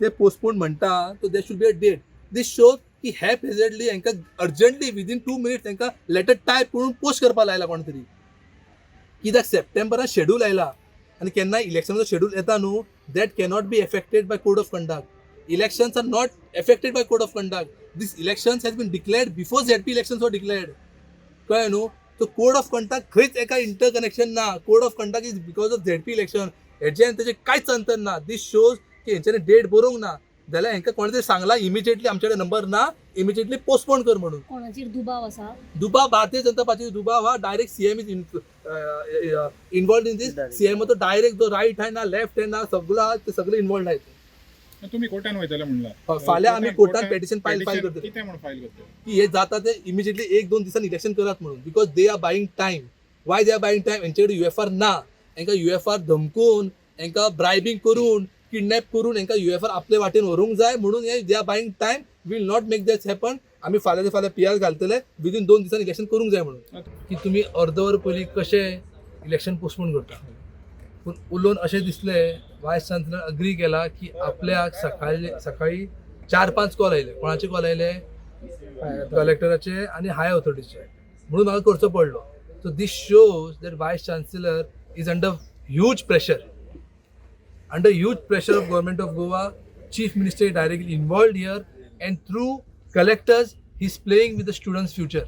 ते पोस्टपोन म्हणटा तो there should be a date. This shows की हॅपहेजेडली हांकां अर्जंटली विदीन 2 मिनिट्स तांकां लेटर टायप करून पोस्ट करपाक लायला कोण तरी. कित्याक सप्टेंबरान शेड्यूल आयला आनी केन्ना इलेक्शनाचो शेड्यूल येता न्हू that cannot be affected by code of conduct. Elections are not affected by code of conduct. These elections has been declared before ZP elections were declared. कळ्ळें न्हू. तो कोड ऑफ कंडक्ट खंयच एका इंटरकनेक्शन ना. Code of conduct is because of ZP election. हेजे आनी तेजे कांयच अंतर ना. दीस शोज की हेंच्यांनी डेट बरोवंक ना जाल्यार हांकां कोणे तरी सांगला इमिजिएटली आमचे कडेन नंबर ना इमिजिएटली पोस्टपोन कर म्हणून. कोणाचेर दुबाव आसा? दुबाव भारतीय जनता पार्टीचो दुबाव हा direct CM is involved in this. CM तो डायरेक्ट जो राईट आहे ना लेफ्ट आहे ना सगळं ते सगळे इन्वॉल्ड आहेत. तुम्ही कोर्टान वयतले म्हणला. फाल्यां आमी कोर्टान पेटिशन फायल करतले कितें म्हण फायल करतले की हे जाता ते इमिजिएटली 1-2 दिसांनी इलेक्शन करात म्हणून. Because they are buying time. Y they are buying time? हेंचे कडेन UFR ना. हांकां UFR धमकून हांकां ब्रायबिंग करून किडनॅप करून हांकां UFR आपले वाटेन व्हरूंक जाय म्हणून हे they are buying time. Will not make that happen. आमी फाल्यां PR घालतले विदीन 2 दिसांनी इलेक्शन करूंक जाय म्हणून. की तुमी अर्दवर पयलीं कशें इलेक्शन पोस्टपोन करता. पूण उलोवन अशें दिसलें वायस चान्सलर अग्री केला की आपल्याक सकाळी 4-5 कॉल आयले. कोणाचे कॉल आयले? कलेक्टराचे आनी हाय ऑथॉरिटीचे. म्हणून म्हाका करचो पडलो. So this shows that vice chancellor is under huge pressure. Under huge pressure of government of Goa. Chief minister is directly involved here and through collectors he is playing with the students future.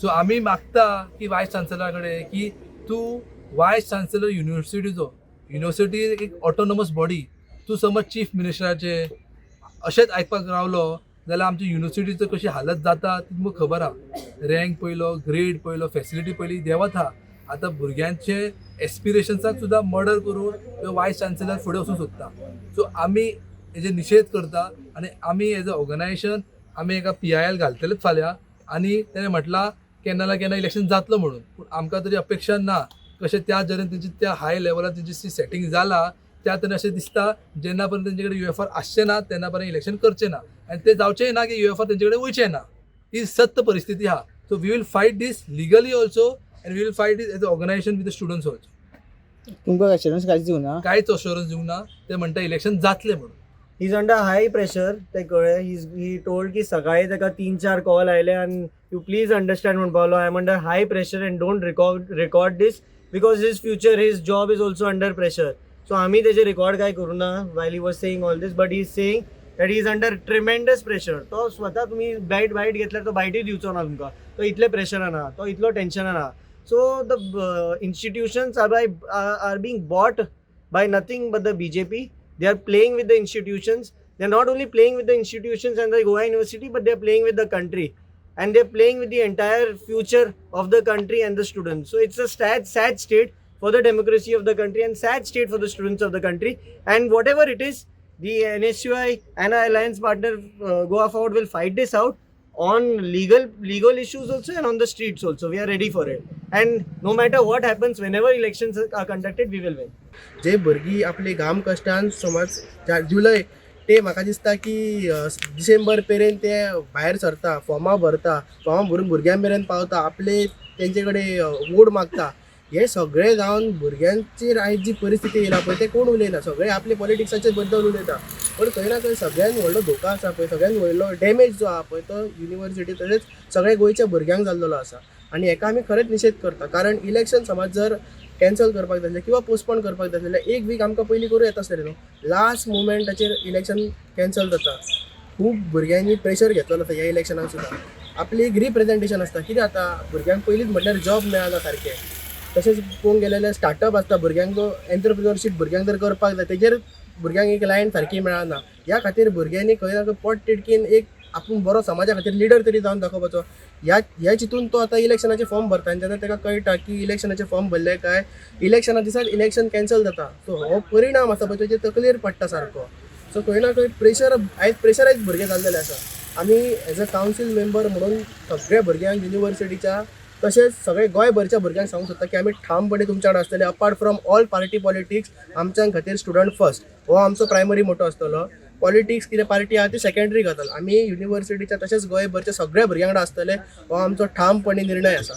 So आमी मागता की vice चान्सलरा कडेन की तूं vice chancellor university एक autonomous body. तूं समज चीफ मिनिस्टराचे अशेंच आयकपाक रावलो जाल्यार आमच्या युनिवर्सिटीचो कशी हालत जाता ती तुमकां खबर आहा. रँक पयलो, ग्रेड पयलो, फॅसिलिटी पयली देंवत आहा. आतां भुरग्यांचे एस्पिरेशन्साक सुद्दां मर्डर करून तो वायस चान्सलर फुडें वचूंक सोदता. सो आमी हेजे निशेध करता आनी आमी एज अ ऑर्गनायजेशन आमी एका PIL घालतलेच फाल्यां. आनी तेणें म्हटलां केन्ना ना केन्ना इलेक्शन जातलो म्हणून. पूण आमकां तरी अपेक्षा ना कशें त्या जरेन तेंची त्या हाय लेवलार तेंची सेटींग जाला त्या तरेन अशें दिसता जेन्ना पर्यंत तेंचे कडेन UFR आसचें ना तेन्ना पर्यंत इलेक्शन करचें ना. आनी तें जावचेंय ना की UFR तेंचे कडेन वयचें ना. ही सत्य परिस्थिती आहा. So we will fight this legally also and we will fight this as a organisation with the students also. तुमकां एश्योरन्स कांयच दिवं ना? कांयच अश्योरन्स दिवंक ना. ते म्हणटा इलेक्शन जातलें म्हणून. ही इज अंडर हाय प्रेशर. ते कळ्ळें. ही टोल्ड की सकाळी ताका 3-4 कॉल आयले आनी यू प्लीज अंडरस्टँड म्हणून Paulo I am under high pressure and don't record this because his future his job is also under pressure. So आमी तेजे रिकॉर्ड काय करूं ना while he was saying all this. But he is saying that he is under tremendous pressure. तो स्वता तुमी बायट घेतल्यार तो बायटूय दिवचो ना तुमकां. तो इतले प्रेशरान आहा. तो इतलो टेन्शनान आहा. So the institutions are being bought by nothing but the BJP. They are playing with the institutions. They are not only playing with the institutions and the Goa University, but they are playing with the country. And they are playing with the entire future of the country and the students. So it's a sad state for the democracy of the country and sad state for the students of the country. And whatever it is, the NSUI and our alliance partner Goa Forward will fight this out on legal issues also and on the streets also. We are ready for it. And no matter what happens, whenever elections are conducted, we will win. जे भुरगीं आपले घाम कश्टान समज जुलय ते म्हाका दिसता की डिसेंबर पर्यंत ते भायर सरता, फॉर्मां भरून भुरग्यां मेरेन पावता, आपले तेंचे कडेन वोट मागता. हे सगळे जावन भुरग्यांचेर आयज जी परिस्थिती येयला पळय ते कोण उलयना. सगळे आपले पॉलिटिक्साचे बद्दल उलयता. पण खंय ना खंय सगळ्यांत व्हडलो धोका आसा पळय, सगळ्यांत व्हडलो डॅमेज जो आहा पळय तो युनिवर्सिटी तशेंच सगळ्या गोंयच्या भुरग्यांक जाल्लो आसा. आनी हेका आमी खरेंच निशेध करता. कारण इलेक्शन समज जर कॅन्सल करपाक जाय किंवा पोस्टपोन करपाक जाय जाल्यार 1 वीक आमकां पयलीं करूं येता आसलें न्हू. लास्ट मुमेंटाचेर इलेक्शन कॅन्सल जाता. खूब भुरग्यांनी प्रेशर घेतलो आसा ह्या इलेक्शनाक सुद्दां. आपली एक रिप्रेझेंटेशन आसता. कितें जाता भुरग्यांक पयलींच म्हटल्यार जॉब मेळना सारकें. तशेंच पळोवंक गेलें जाल्यार स्टार्टअप आसता भुरग्यांक एंटरप्रिन्युअरशीप भुरग्यांक जर करपाक जाय तेजेर भुरग्यांक एक लायन सारकी मेळना. ह्या खातीर भुरग्यांनी खंय ना खंय पोट तिडकीन एक आपूण बरो समाजा खातीर लिडर तरी जावन दाखोवपाचो. ह्या चिंतून तो आतां इलेक्शनाचे फॉर्म भरता आनी तेन्ना ताका कळटा की इलेक्शनाचे फॉर्म भरले काय इलेक्शना दिसाक इलेक्शन कॅन्सल जाता. सो हो परिणाम आसा पळय तेजे तकलेर पडटा सारको. सो खंय ना खंय प्रेशरायज भुरगे जाल्लेले आसा. आमी एज अ कावन्सील मेंबर म्हणून सगळ्या भुरग्यांक युनिवर्सिटीच्या तशेंच सगळे गोंयभरच्या भुरग्यांक सांगूंक सोदता की आमी ठामपणे तुमच्या वांगडा आसतले. Apart from all party politics आमच्या खातीर स्टुडंट फर्स्ट हो आमचो प्रायमरी मोटो आसतलो. पॉलिटिक्स कितें पार्टी आहा ती सेकंडरी घातल. आमी युनिवर्सिटीच्या तशेंच गोंयभरच्या सगळ्या भुरग्यां वांगडा आसतले हो आमचो ठामपणे निर्णय आसा.